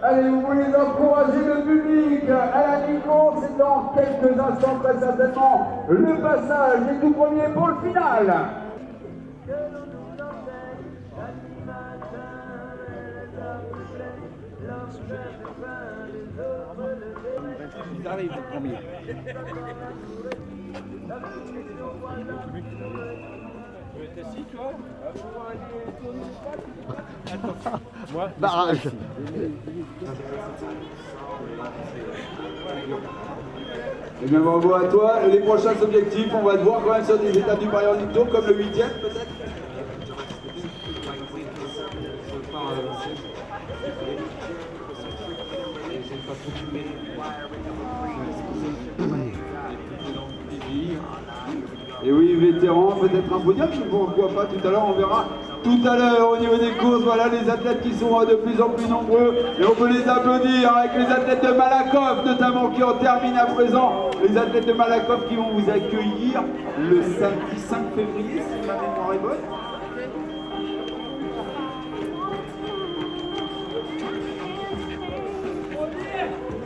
Allez, vous voulez encourager le public à la mi-course, c'est dans quelques instants très certainement le passage des tout premiers pour le final. Ils arrivent le premier. Tu vois, attends, moi, barrage. Et bien bravo à toi. Les prochains objectifs, on va te voir quand même sur des étapes du Paris Tour, comme le 8e peut-être. Et oui, vétéran, peut-être un podium, je ne vois pas tout à l'heure, on verra tout à l'heure au niveau des courses. Voilà les athlètes qui sont de plus en plus nombreux et on peut les applaudir avec les athlètes de Malakoff notamment qui en terminent à présent. Les athlètes de Malakoff qui vont vous accueillir le samedi 5 février si ma mémoire est bonne.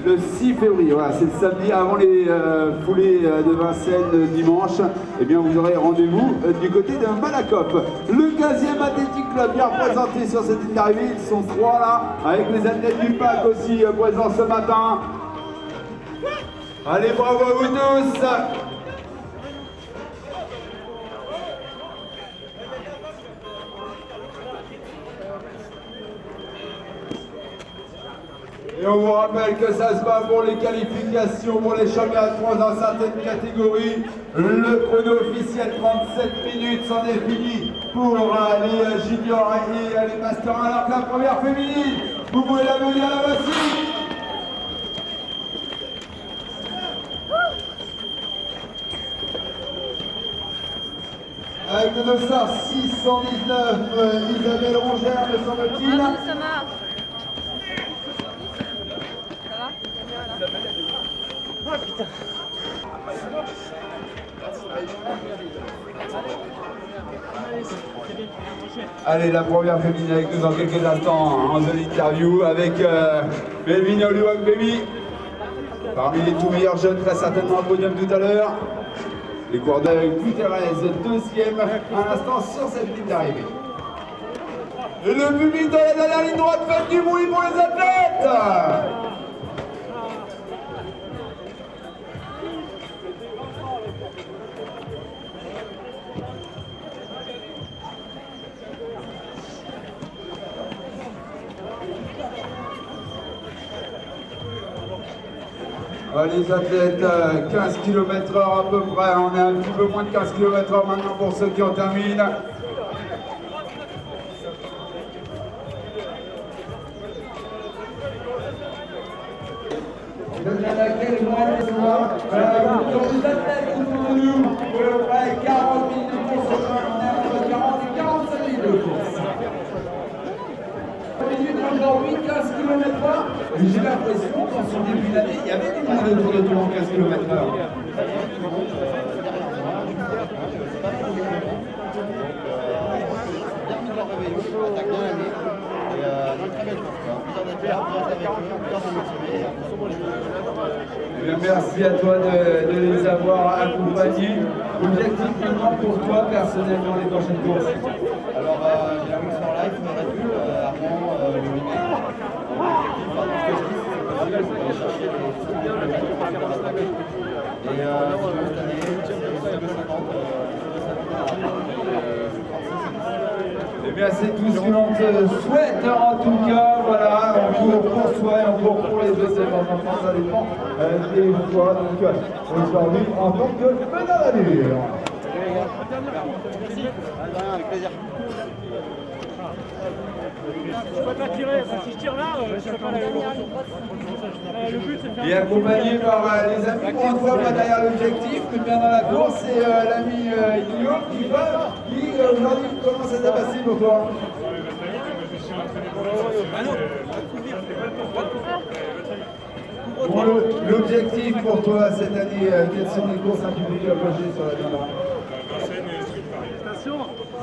Le 6 février, voilà, c'est le samedi avant les foulées de Vincennes dimanche. Eh bien, vous aurez rendez-vous du côté de Malakoff. Le 15e Athletic Club bien représenté sur cette ligne d'arrivée. Ils sont 3 là, avec les athlètes du PAC aussi présents ce matin. Allez, bravo à vous tous! Et on vous rappelle que ça se bat pour les qualifications pour les championnats de France dans certaines catégories. Le chrono officiel 37 minutes s'en est fini pour les juniors et les masters 1 alors que la première féminine, vous pouvez la venir à la voici. Avec le dossard 619, Isabelle Rongère, me semble-t-il. Oh putain. Allez, la première féminine avec nous dans quelques instants en zone interview avec Melvin Oluwak Baby. Parmi les tout meilleurs jeunes, très certainement un podium tout à l'heure. Les coureurs avec Thérèse, deuxième à l'instant sur cette ligne d'arrivée. Et le public dans la dernière ligne droite, faites du bruit pour les athlètes! Les athlètes, 15 km/h à peu près, on est un petit peu moins de 15 km/h maintenant pour ceux qui en terminent. Les athlètes autour de nous, pour à peu près 40 minutes de course, on est entre 40 et 45 minutes de course. Aujourd'hui, 15 km/h, j'ai l'impression qu'en son début d'année, il y avait du monde autour de toi en 15 km/h. Merci à toi de les avoir accompagnés. Objectif maintenant pour toi personnellement les prochaines courses. Alors j'ai la Wings for Life, Armand, le Eh bien c'est tout ce que l'on te souhaite en tout cas, voilà, on court pour soi et on court pour les autres, enfin ça dépend des fois, donc aujourd'hui en tant que meneur d'allure. Merci, avec plaisir. Je peux pas tirer, si je tire là, je peux pas la le but c'est de faire. Et accompagné par les amis pour une fois pas derrière l'objectif, mais bien dans la course, c'est l'ami Ilio qui aujourd'hui comment ça s'est passé pour toi? Bon, l'objectif pour toi cette année, quelles sont les courses un petit peu plus approchées sur la dernière? Vincennes et Street Paris.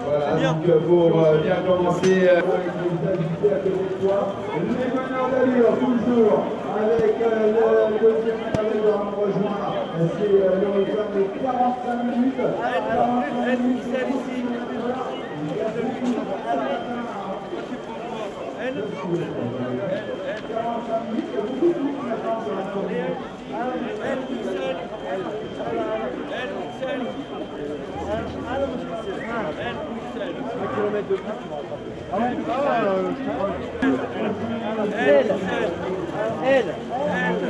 Voilà, donc pour bien commencer avec les invités à côté de toi, les meneurs d'allure toujours avec le deuxième meneur d'allure à me rejoindre. C'est le record de 45 minutes. 45 minutes.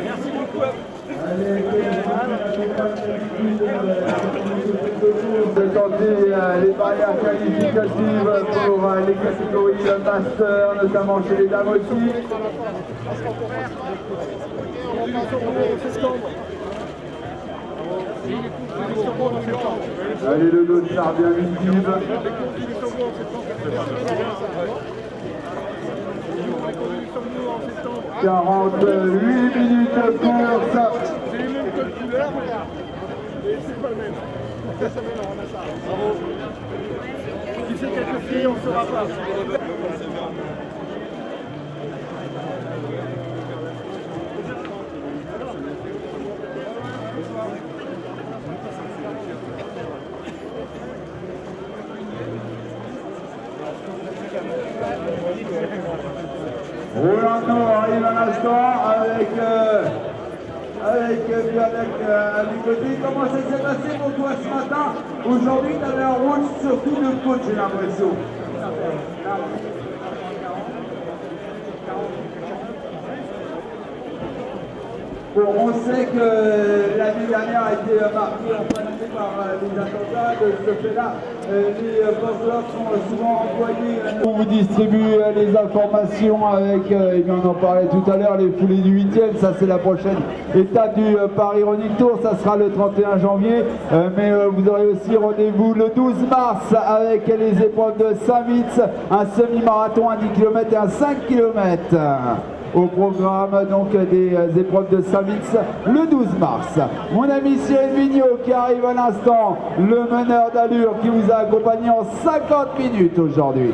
Merci beaucoup. De tenter les barrières qualificatives pour les catégories master, notamment chez les dames aussi. Allez, le dossard bien visible. 48 minutes de course. C'est les mêmes codes couleurs, mais c'est pas le même. Ça s'appelle un ramassage. Bravo. Si c'est quelques filles, on ne saura pas. Rolando arrive à l'instant avec à mes côtés. Comment ça s'est passé pour toi ce matin? Aujourd'hui, tu avais un rôle surtout de coach, j'ai l'impression. Bon, on sait que l'année dernière a été marquée en fin d'année par les attentats. De ce fait-là, les forces de l'ordre sont souvent employés. On vous distribue les informations avec, et bien on en parlait tout à l'heure, les foulées du 8e. Ça, c'est la prochaine étape du Paris Running Tour. Ça sera le 31 janvier. Mais vous aurez aussi rendez-vous le 12 mars avec les épreuves de Saint-Vitz, un semi-marathon, un 10 km et un 5 km. Au programme donc des épreuves de Saint-Vitz le 12 mars. Mon ami Cyril Vigneault qui arrive à l'instant, le meneur d'allure qui vous a accompagné en 50 minutes aujourd'hui.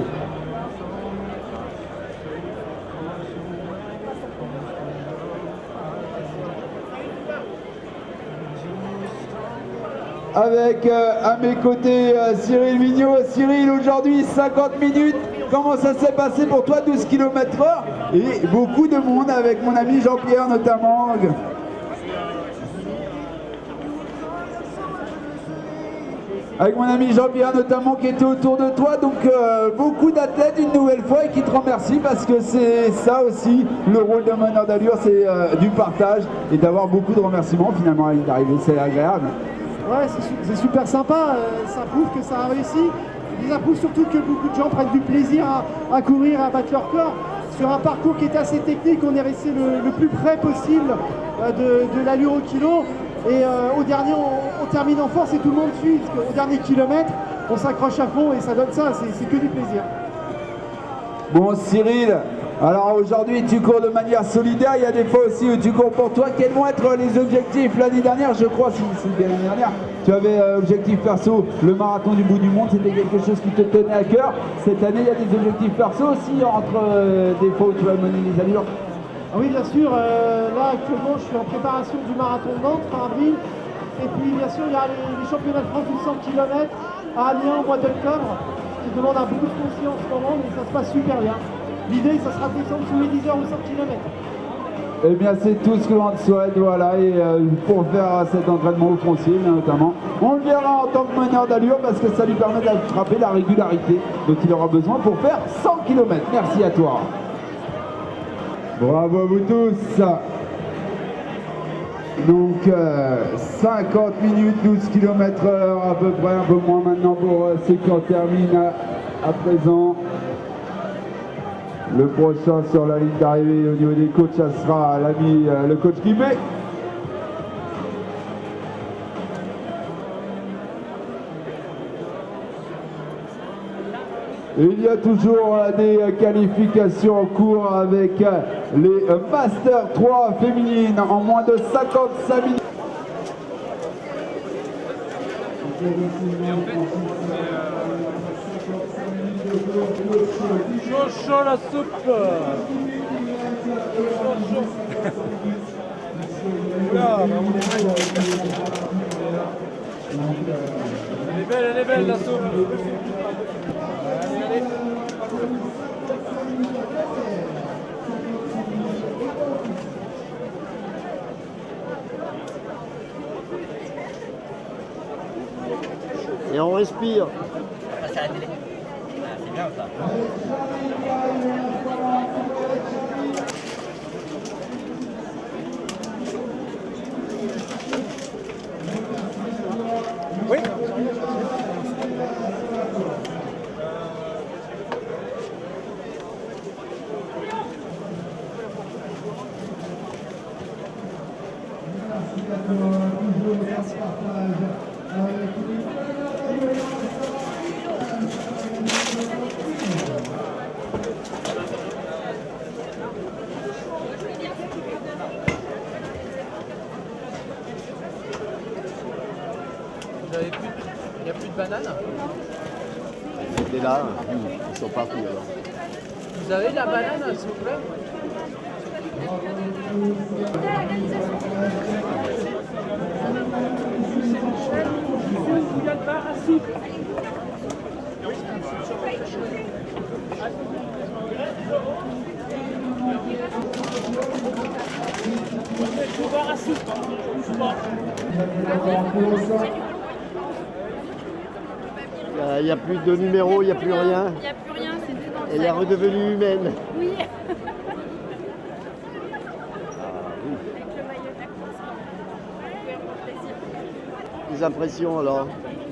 Avec à mes côtés Cyril Vigneault. Cyril, aujourd'hui 50 minutes. Comment ça s'est passé pour toi, 12 km/h? Et beaucoup de monde avec mon ami Jean-Pierre notamment. Avec mon ami Jean-Pierre notamment qui était autour de toi. Donc beaucoup d'athlètes une nouvelle fois et qui te remercient parce que c'est ça aussi le rôle de meneur d'allure, c'est du partage et d'avoir beaucoup de remerciements finalement à l'arrivée. C'est agréable. Ouais, c'est super sympa, ça prouve que ça a réussi. Ça prouve surtout que beaucoup de gens prennent du plaisir à courir, à battre leur corps. Sur un parcours qui est assez technique, on est resté le plus près possible de l'allure au kilo. Et au dernier, on termine en force et tout le monde suit. Parce qu'au dernier kilomètre, on s'accroche à fond et ça donne ça, c'est que du plaisir. Bon Cyril, alors aujourd'hui tu cours de manière solidaire, il y a des fois aussi où tu cours pour toi. Quels vont être les objectifs? L'année dernière, je crois, si c'était l'année dernière, tu avais objectif perso, le marathon du bout du monde, c'était quelque chose qui te tenait à cœur. Cette année, il y a des objectifs perso aussi entre des fois où tu vas mener les allures. Ah oui, bien sûr, là actuellement je suis en préparation du marathon de Nantes fin avril. Et puis bien sûr, il y a les championnats de France du 100 km à Amiens au mois d'octobre, qui demandent un beaucoup de conscience en ce moment, mais ça se passe super bien. L'idée, ça sera de descendre sous les 10 heures au 100 km. Eh bien, c'est tout ce que l'on te souhaite, voilà, et pour faire cet entraînement au foncier, notamment. On le verra en tant que meneur d'allure parce que ça lui permet d'attraper la régularité dont il aura besoin pour faire 100 km. Merci à toi. Bravo à vous tous. Donc 50 minutes, 12 km/h à peu près, un peu moins maintenant pour ceux qui en terminent à présent. Le prochain sur la ligne d'arrivée au niveau des coachs, ça sera l'ami le coach Guimé. Il y a toujours des qualifications en cours avec les Master 3 féminines en moins de 55 minutes. Chaud, chaud la soupe. Chaud. Oula, elle est belle la soupe. Allez. Et on respire. C'est à la télé. C'est bien ça. Oui. Il n'y a plus de bananes. C'était là, ils sont partis alors. Vous avez de la banane, s'il vous plaît? Il y a de bar à soupe. Bar à soupe. Il n'y a plus de numéro, il n'y a plus rien. Il n'y a plus rien, c'est tout dans le Elle est salon. redevenue humaine. Oui. Ah, oui. Avec le maillot de la course. Oui, pour plaisir. Les impressions alors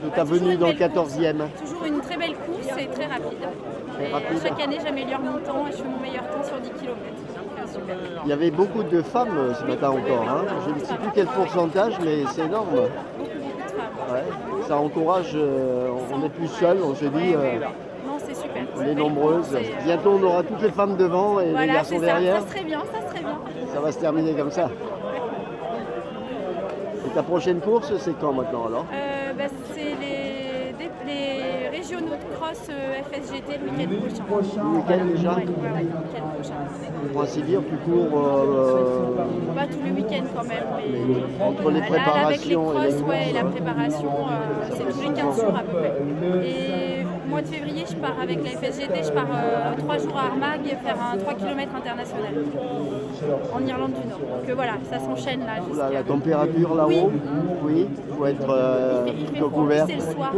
de ta Toujours venue une dans le belle course. 14e. Toujours une très belle course et très rapide. Très Et rapide. chaque année, j'améliore mon temps et je fais mon meilleur temps sur 10 km. Super. Il y avait beaucoup de femmes ce matin encore. Hein. Je ne sais plus quel pourcentage, mais c'est énorme. Beaucoup de femmes. Ouais. Ça encourage, on n'est plus seul, on se dit, Non, c'est super. on est nombreuses. Bientôt on aura toutes les femmes devant et les Voilà, garçons c'est ça. derrière. Ça serait bien, ça serait bien. Ça va se terminer comme ça. Et ta prochaine course, c'est quand maintenant alors? C'est les régionaux de cross FSGT le week-end prochain. Le week-end déjà? Ouais, le week-end prochain. Pour ainsi dire, tu cours Pas tous les week-ends quand même, mais entre les là, avec les préparations crosses, et les ouais, et la préparation, c'est tous les 15 jours à peu près. Et au mois de février, je pars avec la FSGT, je pars 3 jours à Armagh faire un 3 km international en Irlande du Nord. Donc voilà, ça s'enchaîne là. la jusqu'à- température là-haut, oui, il faut être Il fait plutôt froid, couvert. c'est le soir.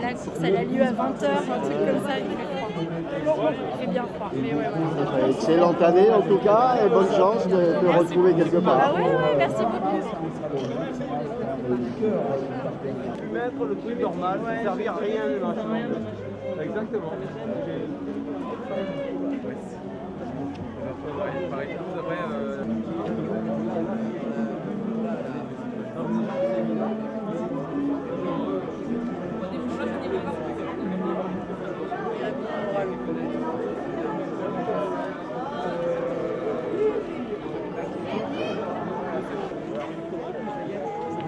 La course, elle a lieu à 20h, un truc comme ça, il fait froid. Il fait bien froid, mais ouais, voilà. Excellente année en tout cas et bonne chance de te retrouver quelque Ah part. ouais, merci beaucoup. Mettre le truc normal, ça ne servir à rien le machin. Exactement.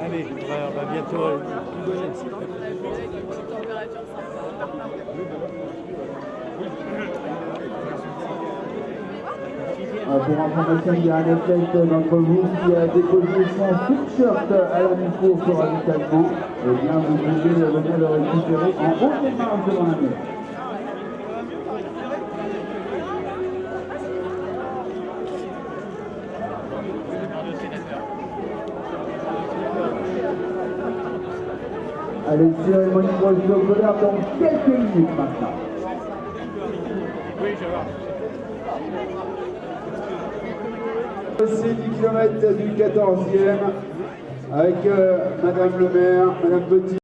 Allez, on va bientôt Pour information, il y a un athlète d'entre vous qui a déposé son t-shirt à la mi-course au ravitaillement. Eh bien, vous pouvez venir le récupérer en haute démarche devant la mer. Allez, cérémonie protocolaire dans quelques minutes maintenant. C'est 10 km du 14e avec Madame le maire, Madame Petit.